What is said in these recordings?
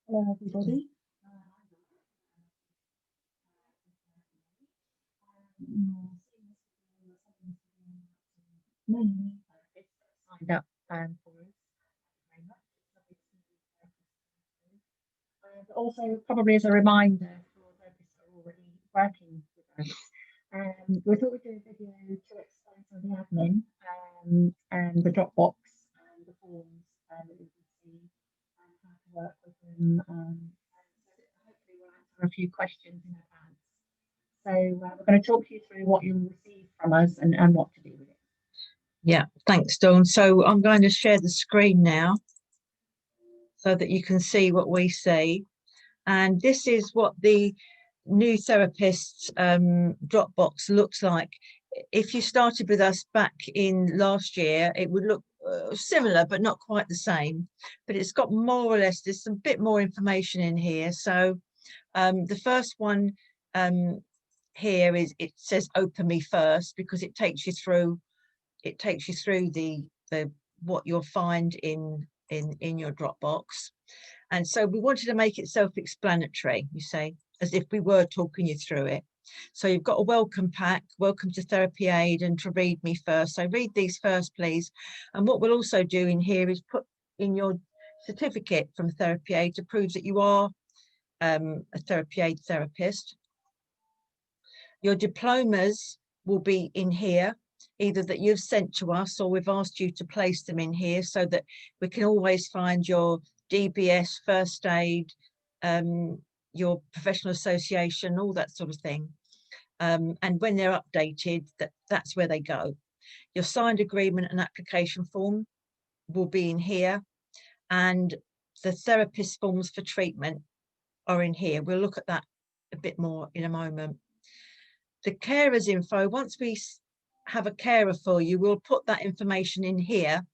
Hello, everybody. Signed up for us. Very much. And also, probably as a reminder for those who are already working with us, we thought we'd do a video to explain some of the admin and the Dropbox and the forms that we can see and how to work with them. Hopefully, we'll answer a few questions in advance. So we're going to talk you through what you'll receive from us and what to do with it. Yeah, thanks, Dawn. So I'm going to share the screen now so that you can see what we see. And this is what the new therapists Dropbox looks like. If you started with us back in last year, it would look similar, but not quite the same. But it's got more or less, there's some bit more information in here. So the first one here is, it says open me first, because it takes you through the what you'll find in your Dropbox. And so we wanted to make it self-explanatory, you say, as if we were talking you through it. So you've got a welcome pack, welcome to TherapyAid, and to read me first. So read these first, please. And what we'll also do in here is put in your certificate from TherapyAid to prove that you are a TherapyAid therapist. Your diplomas will be in here, either that you've sent to us or we've asked you to place them in here, so that we can always find your DBS, first aid, your professional association, all that sort of thing. And when they're updated, that's where they go. Your signed agreement and application form will be in here, and the therapist forms for treatment are in here. We'll look at that a bit more in a moment. The carers info, once we have a carer for you, we'll put that information in here,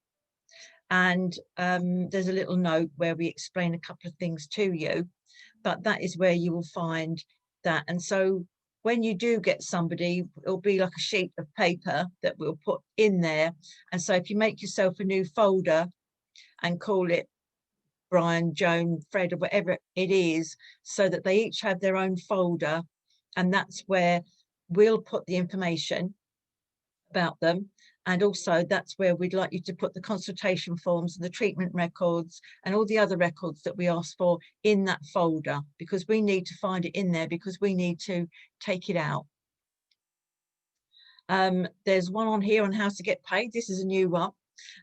and there's a little note where we explain a couple of things to you, but that is where you will find that. And so when you do get somebody, it'll be like a sheet of paper that we'll put in there. And so if you make yourself a new folder and call it Brian, Joan, Fred, or whatever it is, so that they each have their own folder, and that's where we'll put the information about them. And also that's where we'd like you to put the consultation forms and the treatment records and all the other records that we ask for in that folder, because we need to find it in there, because we need to take it out. There's one on here on how to get paid. This is a new one.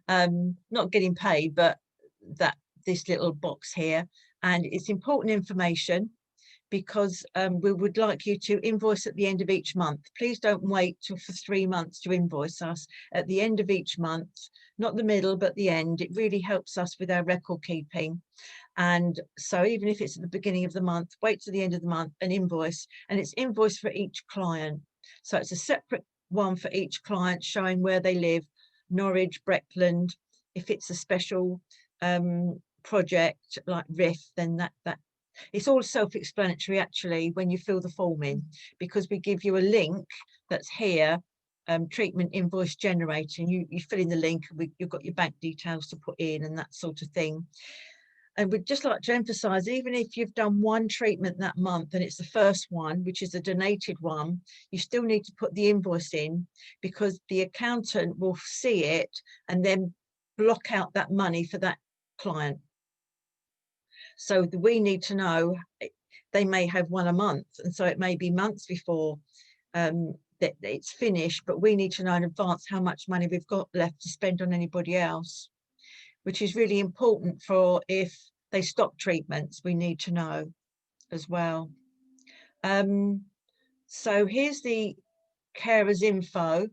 Not getting paid, but this little box here, and it's important information, because we would like you to invoice at the end of each month. Please don't wait for 3 months to invoice us. At the end of each month, not the middle, but the end. It really helps us with our record keeping. And so even if it's at the beginning of the month, wait to the end of the month and invoice. And it's invoice for each client. So it's a separate one for each client, showing where they live, Norwich, Breckland. If it's a special project like RIF, then that it's all self-explanatory actually when you fill the form in, because we give you a link that's here, treatment invoice generator, and you fill in the link, and you've got your bank details to put in and that sort of thing. And we'd just like to emphasize, even if you've done one treatment that month and it's the first one, which is a donated one, you still need to put the invoice in, because the accountant will see it and then block out that money for that client. So we need to know, they may have one a month, and so it may be months before that it's finished, but we need to know in advance how much money we've got left to spend on anybody else, which is really important for if they stop treatments, we need to know as well. So here's the carers info.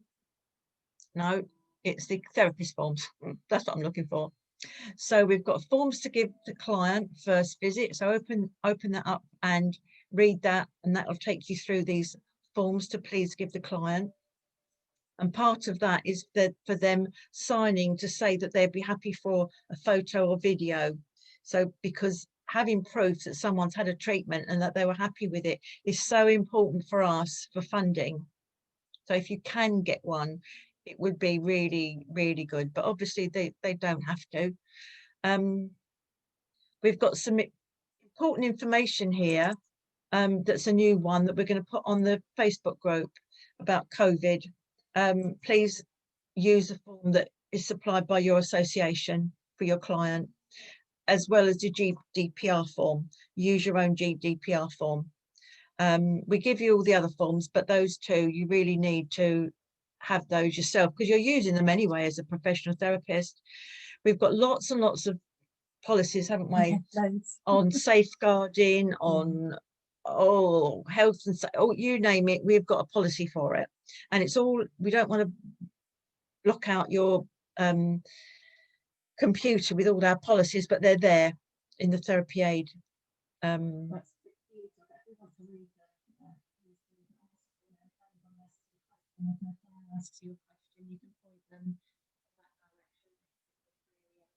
No, it's the therapist forms. That's what I'm looking for. So we've got forms to give the client first visit. So open that up and read that, and that will take you through these forms to please give the client. And part of that is for them signing to say that they'd be happy for a photo or video. So because having proof that someone's had a treatment and that they were happy with it is so important for us for funding. So if you can get one, it would be really, really good. But obviously they don't have to. We've got some important information here. That's a new one that we're going to put on the Facebook group about COVID. Please use a form that is supplied by your association for your client, as well as the GDPR form. Use your own GDPR form. We give you all the other forms, but those two, you really need to have those yourself because you're using them anyway as a professional therapist. We've got lots and lots of policies, haven't we? On safeguarding, on health and you name it, we've got a policy for it. And it's all, we don't want to block out your computer with all our policies, but they're there in the TherapyAid.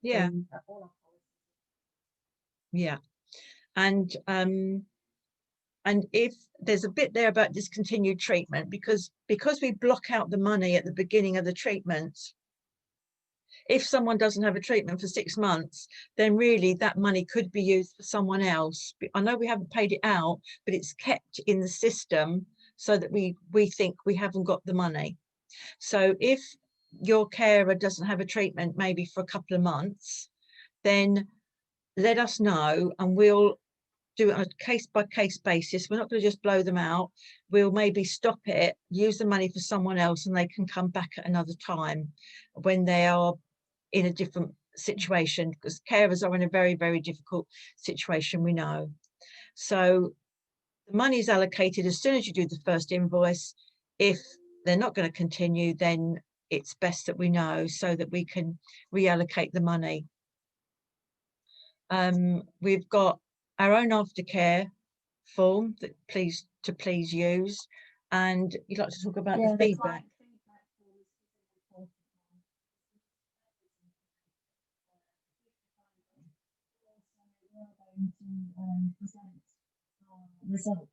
Yeah. Yeah. And if there's a bit there about discontinued treatment, because we block out the money at the beginning of the treatment, if someone doesn't have a treatment for 6 months, then really that money could be used for someone else. I know we haven't paid it out, but it's kept in the system so that we think we haven't got the money. So if your carer doesn't have a treatment maybe for a couple of months, then let us know and we'll do it on a case-by-case basis. We're not going to just blow them out. We'll maybe stop it, use the money for someone else, and they can come back at another time when they are in a different situation, because carers are in a very, very difficult situation, we know. So the money is allocated as soon as you do the first invoice. If they're not going to continue, then it's best that we know so that we can reallocate the money. We've got our own aftercare form that please use, and you'd like to talk about the feedback. Results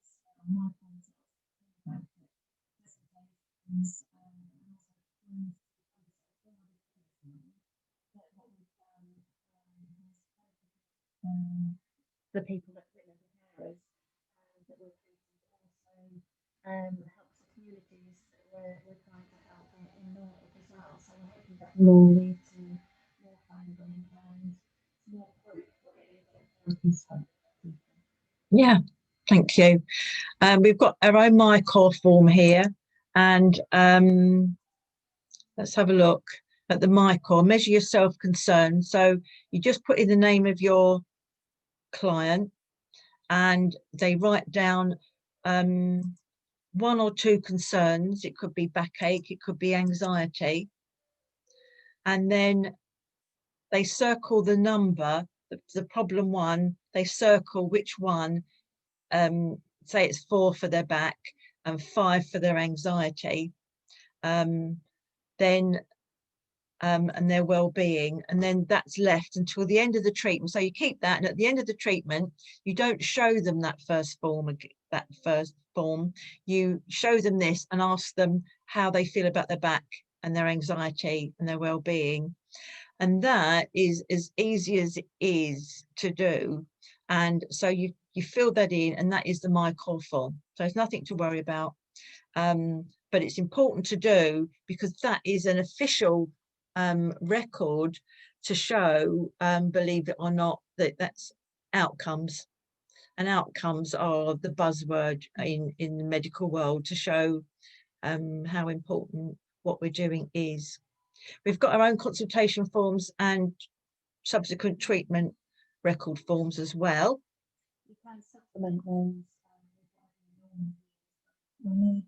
the people that witness the carers that we're also helps the communities that we're trying to help in Norfolk as well. So we're hoping that will lead to more funding and more proof that it is therapies. Yeah, thank you. We've got our own MyCore form here, and let's have a look at the MyCore. Measure your self-concern. So you just put in the name of your client and they write down 1 or 2 concerns. It could be backache, it could be anxiety, and then they circle the number, the problem one, they circle which one, say it's 4 for their back and 5 for their anxiety, then and their well-being, and then that's left until the end of the treatment. So you keep that, and at the end of the treatment you don't show them that first form, you show them this and ask them how they feel about their back and their anxiety and their well-being. And that is as easy as it is to do, and so you fill that in, and that is the MyCore form. So it's nothing to worry about, but it's important to do because that is an official record to show, believe it or not, that's outcomes, and outcomes are the buzzword in the medical world to show how important what we're doing is. We've got our own consultation forms and subsequent treatment record forms as well. You can supplement those. We need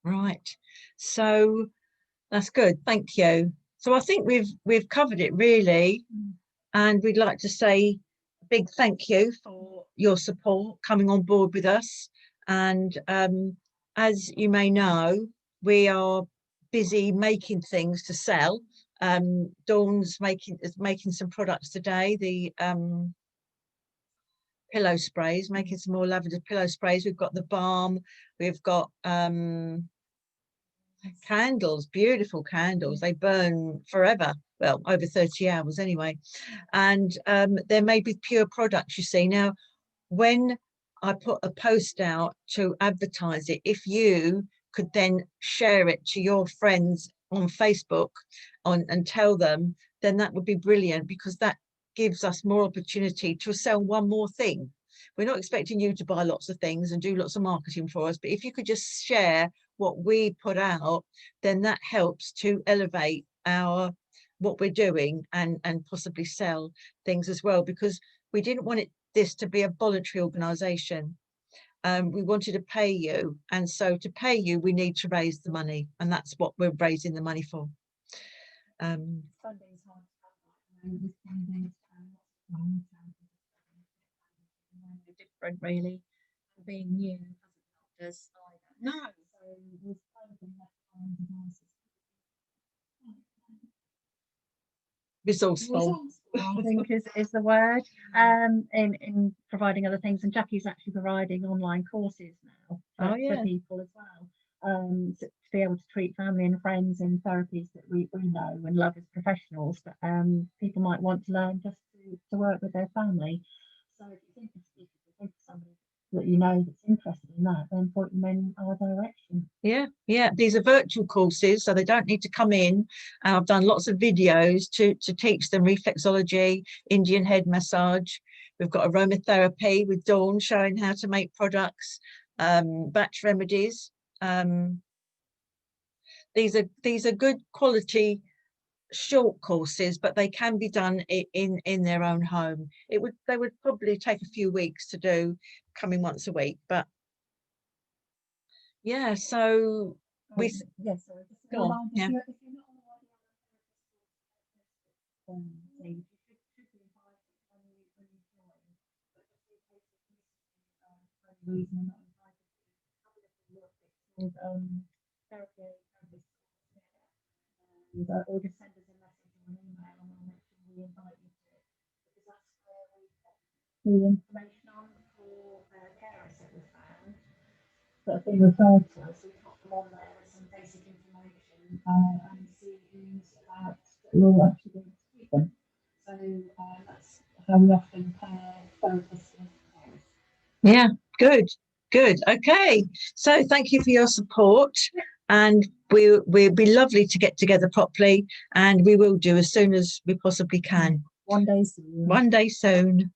Right, so that's good, thank you. So I think we've covered it really, and we'd like to say a big thank you for your support coming on board with us. And as you may know, we are busy making things to sell. Dawn's making some products today, the pillow sprays, making some more lavender pillow sprays. We've got the balm, we've got candles, beautiful candles. They burn forever, well, over 30 hours anyway. And they're made with pure products, you see. Now, when I put a post out to advertise it, if you could then share it to your friends on Facebook and tell them, then that would be brilliant, because that gives us more opportunity to sell one more thing. We're not expecting you to buy lots of things and do lots of marketing for us, but if you could just share what we put out, then that helps to elevate what we're doing and possibly sell things as well, because we didn't want this to be a voluntary organisation. We wanted to pay you, and so to pay you we need to raise the money, and that's what we're raising the money for. Different, really. Being new hasn't helped us either. No. So we've kind of been left behind devices. Resourceful, I think is the word, in providing other things, and Jackie's actually providing online courses now for people as well, to be able to treat family and friends in therapies that we know and love as professionals, but people might want to learn just to work with their family. So if you think of somebody that you know that's interested in that, then point them in our direction. Yeah, these are virtual courses, so they don't need to come in. I've done lots of videos to teach them reflexology, Indian head massage. We've got aromatherapy with Dawn showing how to make products, batch remedies. These are good quality short courses, but they can be done in their own home. They would probably take a few weeks to do, coming once a week, but yeah. So we Yes, so just go on. Yeah. if you're not on the you should be invited when you join, but just in case of for any reason you're not invited, have a little look. It's called TherapyAid CIC, and or just send us a message or an email, and we'll make sure we invite you to it, because that's where we put the information on for carers that we found that have been referred to us. We've got them on there with some basic information, and see who's about that will actually be able to keep them. So that's how we often pair therapists with carers. Yeah, good. Okay, so thank you for your support, and we'll be lovely to get together properly, and we will do as soon as we possibly can. One day soon. One day soon.